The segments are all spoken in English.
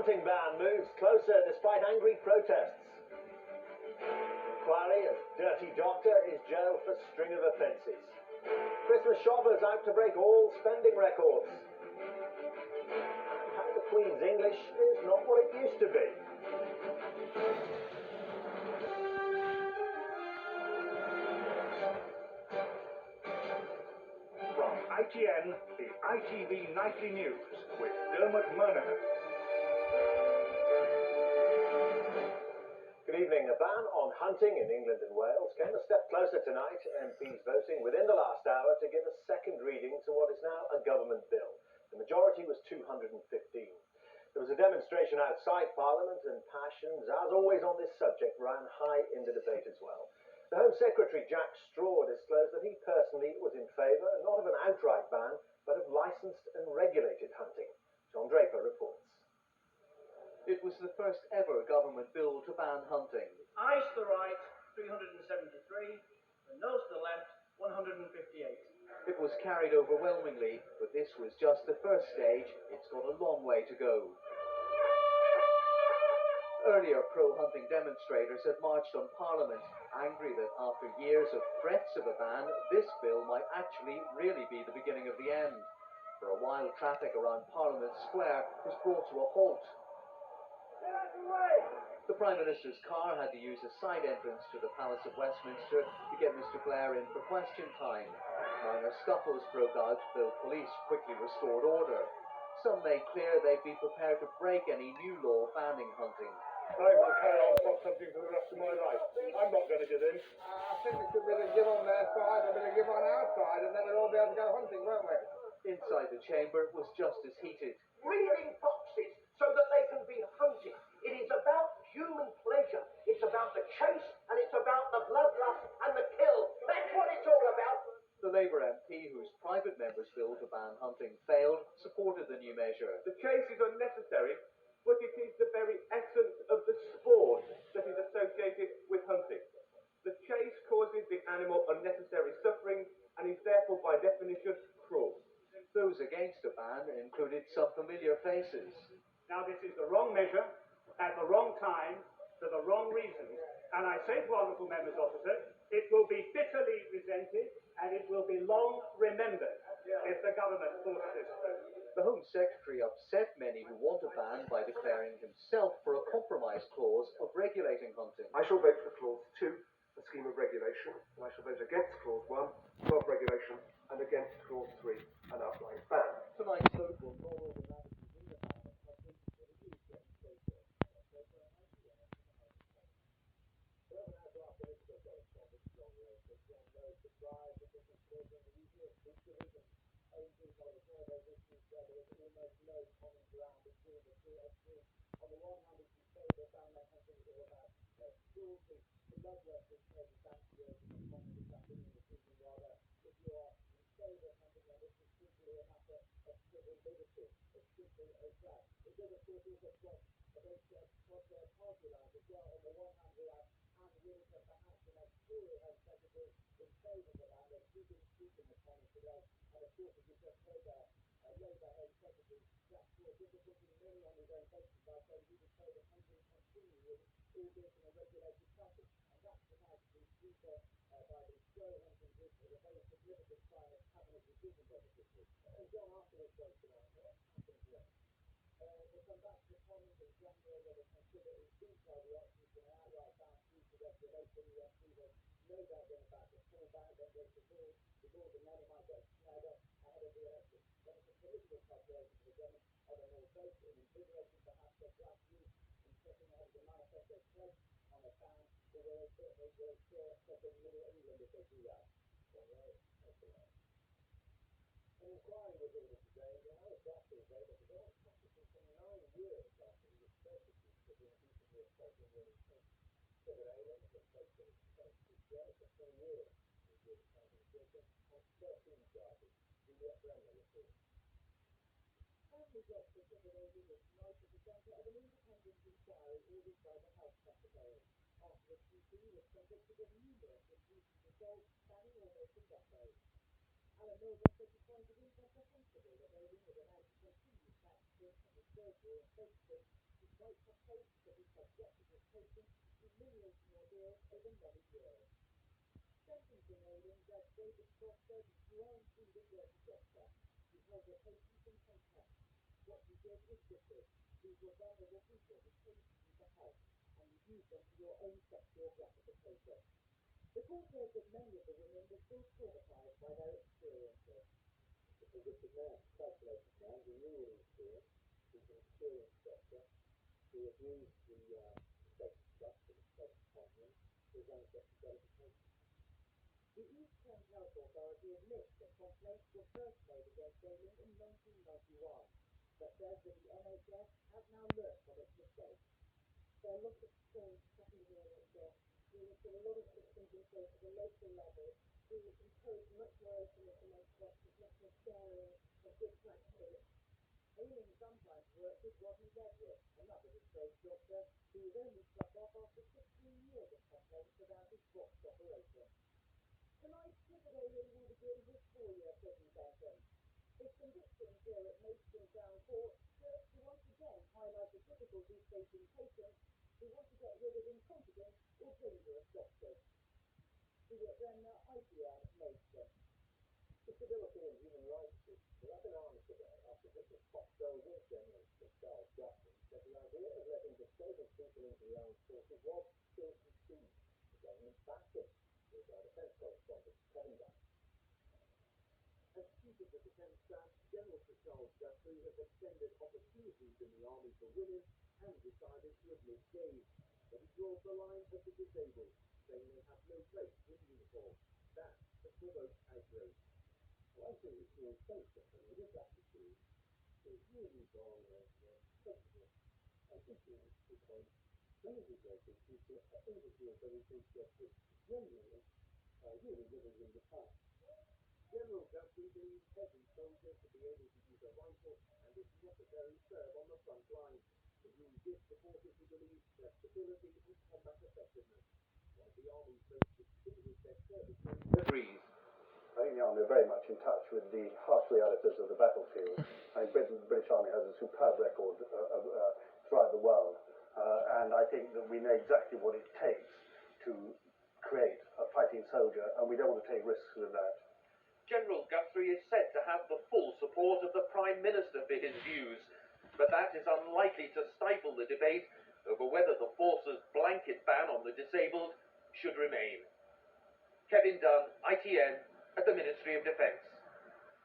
hunting ban moves closer despite angry protests. Inquiry of dirty doctor is jailed for string of offences. Christmas shoppers out to break all spending records. And how the Queen's English is not what it used to be. From ITN, the ITV Nightly News with Dermot Murnaghan. Good evening. A ban on hunting in England and Wales came a step closer tonight. MPs voting within the last hour to give a second reading to what is now a government bill. The majority was 215. There was a demonstration outside Parliament, and passions, as always on this subject, ran high in the debate as well. The Home Secretary, Jack Straw, disclosed that he personally was in favour not of an outright ban, but of licensed and regulated hunting. John Draper reports. It was the first ever government bill to ban hunting. Ayes to the right, 373, and noes to the left, 158. It was carried overwhelmingly, but this was just the first stage. It's got a long way to go. Earlier pro-hunting demonstrators had marched on Parliament, angry that after years of threats of a ban, this bill might actually really be the beginning of the end. For a while, traffic around Parliament Square was brought to a halt. The Prime Minister's car had to use a side entrance to the Palace of Westminster to get Mr Blair in for question time. Minor scuffles broke out, though police quickly restored order. Some made clear they'd be prepared to break any new law banning hunting. I will carry on for something for the rest of my life. I'm not going to give in. I think we should really give on their side and really give on our side, and then we'll all be able to go hunting, won't we? Inside the chamber, it was just as heated. Breeding foxes so that they can be hunted. It is about human pleasure. It's about the chase, and it's about the bloodlust and the kill. That's what it's all about. The Labour MP, whose private member's bill to ban hunting failed, supported the new measure. The chase is unnecessary, but it is the very essence of the sport that is associated with hunting. The chase causes the animal unnecessary suffering and is therefore by definition cruel. Those against a ban included some familiar faces. Now this is the wrong measure, at the wrong time, for the wrong reasons. And I say to honourable members opposite, it will be bitterly resented and it will be long remembered if the government forces this through. The Home Secretary upset many who want a ban by declaring himself for a compromise clause of regulating hunting. I shall vote for Clause 2, a scheme of regulation, and I shall vote against Clause 1, of regulation, and against Clause 3, an outright ban. Tonight's vote will not overlap within the ban on hunting, but it is getting closer. might have hoped to be subjected as patients to humiliating ordeals over many years. Sentencing hearing Judge David Scott said you aren't being a dirty doctor. You held your patients in contempt. What you did was wicked. These were vulnerable people who came to you for help, and you used them for your own sexual gratification. The court heard that many of the women were still traumatized by their experiences. It's a wicked man, calculated man, who knew all these things. He's an experienced doctor. He abused the state trust and the state company for his own sexual gratification. The East Kent Health Authority admits that complaints were first made against Damon in 1991, but says that the NHS has now learned from its mistakes. There are lots of things happening here at we have put a lot of systems in place at the local level to encourage much more openness amongst doctors, much more sharing of good practice. Ailing sometimes worked with Rodney Ledwood, another disgraced doctor who was only struck off after 16 years of complaints about his botched operation. Tonight, Clifford Ailing will begin his 4-year prison sentence. His convictions here at Maidstone Crown Court serve to once again highlight the difficulties facing patients who want to get rid of incompetent or dangerous doctors. Stuart Bremner, ITN, Maidstone. Disability and Human Rights groups were up in arms today after British top soldier General Sir Charles Guthrie said the idea of letting disabled people into the armed forces was still conceived. The government backed it. Here's our defence correspondent, Kevin Dunn. As Chief of the Defence Staff, General Sir Charles Guthrie has extended opportunities in the army for women and decided to admit gays. But he draws the line at the disabled, saying they have no place in uniform. That has provoked outrage. Well, I think it's your sense of this attitude is really wrong and prejudice. I think it's because many disabled people are able to feel very patriotic, genuinely, really living in the past. General Guthrie believes every soldier should be able to use a rifle and, if necessary, serve on the front line. The rules give supporters who believe flexibility and combat effectiveness. One of the Army's most distinguished ex-servicemen agrees. I think the Army are very much in touch with the harsh realities of the battlefield. I think the British Army has a superb record throughout the world, and I think that we know exactly what it takes to create a fighting soldier, and we don't want to take risks with that. General Guthrie is said to have the full support of the Prime Minister for his views, but that is unlikely to stifle the debate over whether the force's blanket ban on the disabled should remain. Kevin Dunn, ITN, at the Ministry of Defence.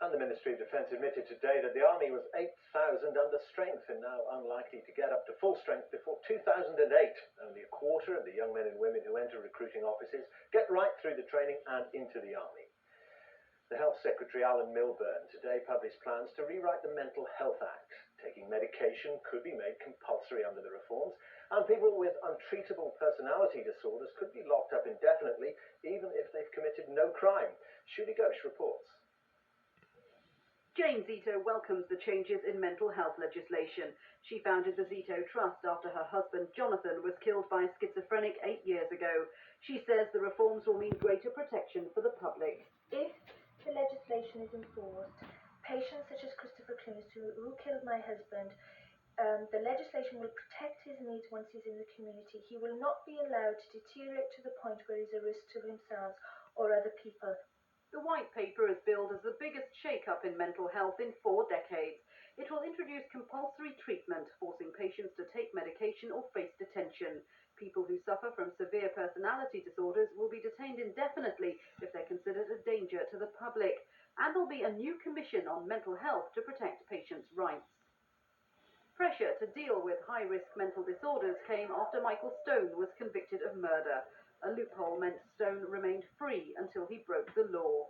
And the Ministry of Defence admitted today that the Army was 8,000 under strength and now unlikely to get up to full strength before 2008. Only a quarter of the young men and women who enter recruiting offices get right through the training and into the Army. The Health Secretary Alan Milburn today published plans to rewrite the Mental Health Act. Taking medication could be made compulsory under the reforms, and people with untreatable personality disorders could be locked up indefinitely, even if they've committed no crime. Shuli Ghosh reports. Jane Zito welcomes the changes in mental health legislation. She founded the Zito Trust after her husband Jonathan was killed by a schizophrenic 8 years ago. She says the reforms will mean greater protection for the public. If the legislation is enforced, patients such as Christopher Cluse, who killed my husband, the legislation will protect his needs once he's in the community. He will not be allowed to deteriorate to the point where he's a risk to himself or other people. The White Paper is billed as the biggest shake-up in mental health in 4 decades. It will introduce compulsory treatment, forcing patients to take medication or face detention. People who suffer from severe personality disorders will be detained indefinitely if they're considered a danger to the public. And there'll be a new commission on mental health to protect patients' rights. Pressure to deal with high-risk mental disorders came after Michael Stone was convicted of murder. A loophole meant Stone remained free until he broke the law.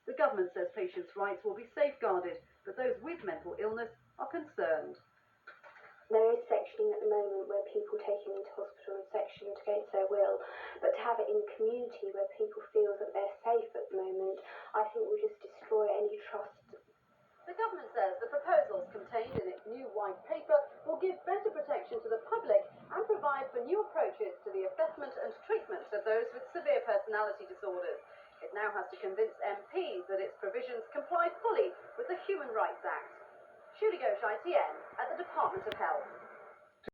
The government says patients' rights will be safeguarded, but those with mental illness are concerned. There is sectioning at the moment where people take him into hospital and sectioned against their will, but to have it in the community where people feel that they're safe at the moment, I think will just destroy any trust. The government says the proposals contained in its new White Paper will give better protection to the public and provide for new approaches to the assessment and treatment of those with severe personality disorders. It now has to convince MPs that its provisions comply fully with the Human Rights Act. Shuli Ghosh, ITN, at the Department of Health.